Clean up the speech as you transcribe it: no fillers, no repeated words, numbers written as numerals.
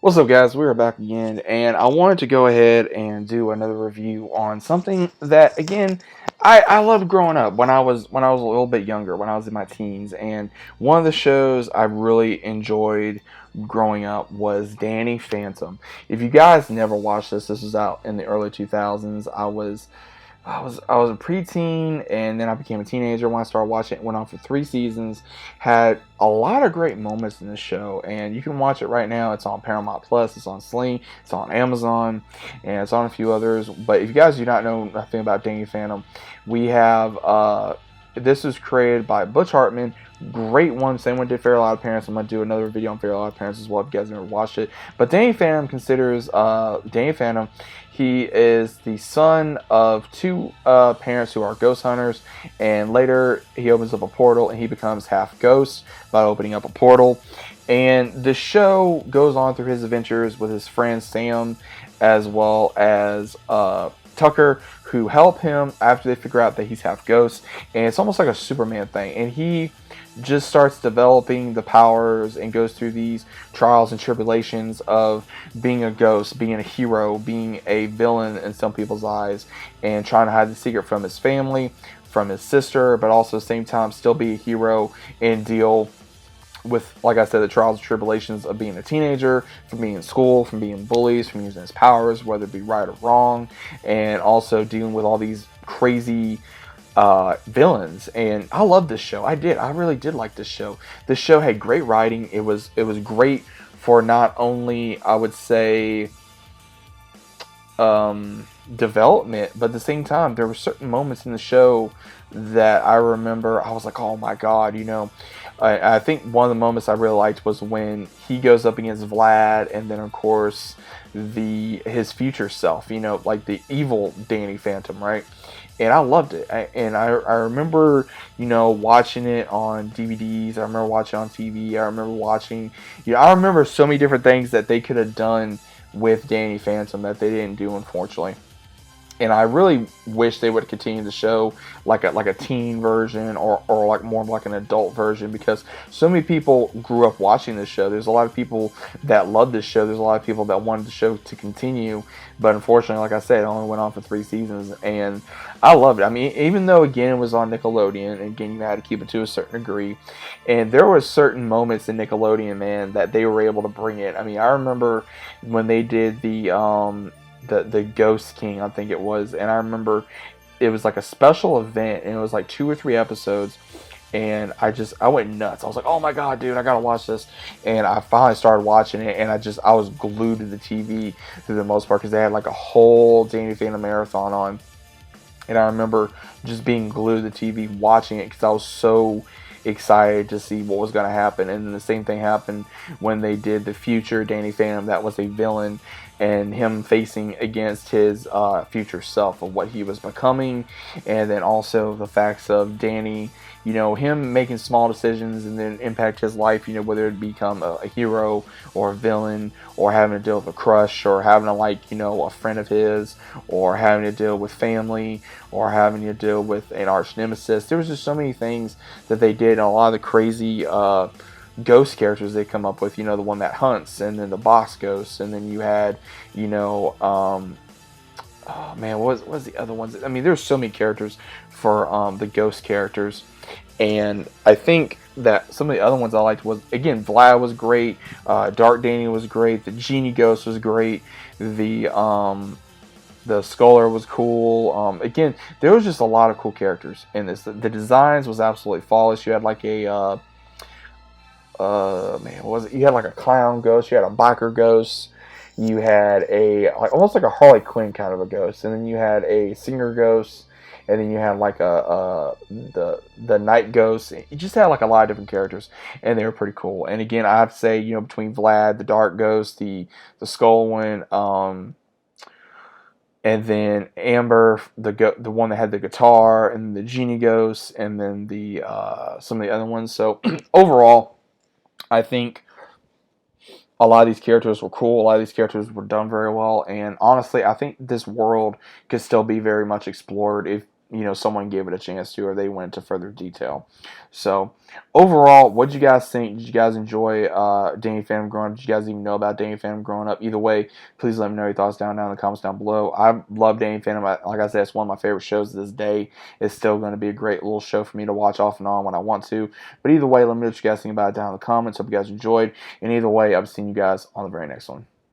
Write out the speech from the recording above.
What's up, guys? We're back again, and I wanted to go ahead and do another review on something that, again, I loved growing up when I was a little bit younger, when I was in my teens, and one of the shows I really enjoyed growing up was Danny Phantom. If you guys never watched this was out in the early 2000s. I was a preteen, and then I became a teenager when I started watching. It went on for 3 seasons. Had a lot of great moments in the show, and you can watch it right now. It's on Paramount Plus. It's on Sling. It's on Amazon, and it's on a few others. But if you guys do not know nothing about Danny Phantom, we have this was created by Butch Hartman. Great one. Same one did Fairly Odd Parents. I'm gonna do another video on Fairly Odd Parents as well if you guys never watched it. But Danny Phantom. He is the son of two parents who are ghost hunters, and later he opens up a portal and he becomes half ghost by opening up a portal. And the show goes on through his adventures with his friend Sam, as well as Tucker, who help him after they figure out that he's half ghost. And it's almost like a Superman thing. And he just starts developing the powers and goes through these trials and tribulations of being a ghost, being a hero, being a villain in some people's eyes, and trying to hide the secret from his family, from his sister, but also at the same time still be a hero and deal with, like I said, the trials and tribulations of being a teenager, from being in school, from being bullies, from using his powers, whether it be right or wrong, and also dealing with all these crazy villains. And I love this show. I really did like this show. This show had great writing. It was great for not only, I would say, development, but at the same time there were certain moments in the show that I remember I was like, oh my god, I think one of the moments I really liked was when he goes up against Vlad, and then of course his future self, like the evil Danny Phantom, right? And I loved it. I remember, watching it on DVDs. I remember watching it on TV. I remember watching, I remember so many different things that they could have done with Danny Phantom that they didn't do, unfortunately. And I really wish they would continue the show like a teen version, or like more like an adult version, because so many people grew up watching this show. There's a lot of people that love this show. There's a lot of people that wanted the show to continue, but unfortunately, like I said, it only went on for 3 seasons, and I loved it. I mean, even though again it was on Nickelodeon, and again you had to keep it to a certain degree, and there were certain moments in Nickelodeon, man, that they were able to bring it. I mean, I remember when they did the Ghost King, I think it was, and I remember it was like a special event, and it was like 2 or 3 episodes, and I went nuts. I was like, oh my god, dude, I gotta watch this. And I finally started watching it, and I was glued to the TV for the most part, because they had like a whole Danny Phantom marathon on, and I remember just being glued to the TV watching it because I was so excited to see what was going to happen. And then the same thing happened when they did the future Danny Phantom that was a villain, and him facing against his future self of what he was becoming, and then also the facts of Danny, him making small decisions and then impact his life, whether it become a hero or a villain, or having to deal with a crush, or having to like, a friend of his, or having to deal with family, or having to deal with an arch nemesis. There was just so many things that they did, and a lot of the crazy ghost characters they come up with, the one that hunts, and then the boss ghost, and then you had, oh man, what was the other ones? I mean, there's so many characters for the ghost characters, and I think that some of the other ones I liked was, again, Vlad was great, Dark Danny was great, the Genie Ghost was great, the Scholar was cool. Again, there was just a lot of cool characters in this. The designs was absolutely flawless. You had like a man, what was it? You had like a clown ghost, you had a biker ghost, you had a like almost like a Harley Quinn kind of a ghost, and then you had a singer ghost, and then you had like the night ghost. You just had like a lot of different characters, and they were pretty cool. And again, I have to say, between Vlad, the dark ghost, the skull one, and then Amber, the one that had the guitar, and the Genie Ghost, and then the some of the other ones. So overall, I think a lot of these characters were cool. A lot of these characters were done very well. And honestly, I think this world could still be very much explored if someone gave it a chance to, or they went into further detail. So overall, what did you guys think? Did you guys enjoy Danny Phantom growing up? Did you guys even know about Danny Phantom growing up? Either way, please let me know your thoughts down in the comments down below. I love Danny Phantom. Like I said, it's one of my favorite shows to this day. It's still going to be a great little show for me to watch off and on when I want to. But either way, let me know what you guys think about it down in the comments. Hope you guys enjoyed. And either way, I'll be seeing you guys on the very next one.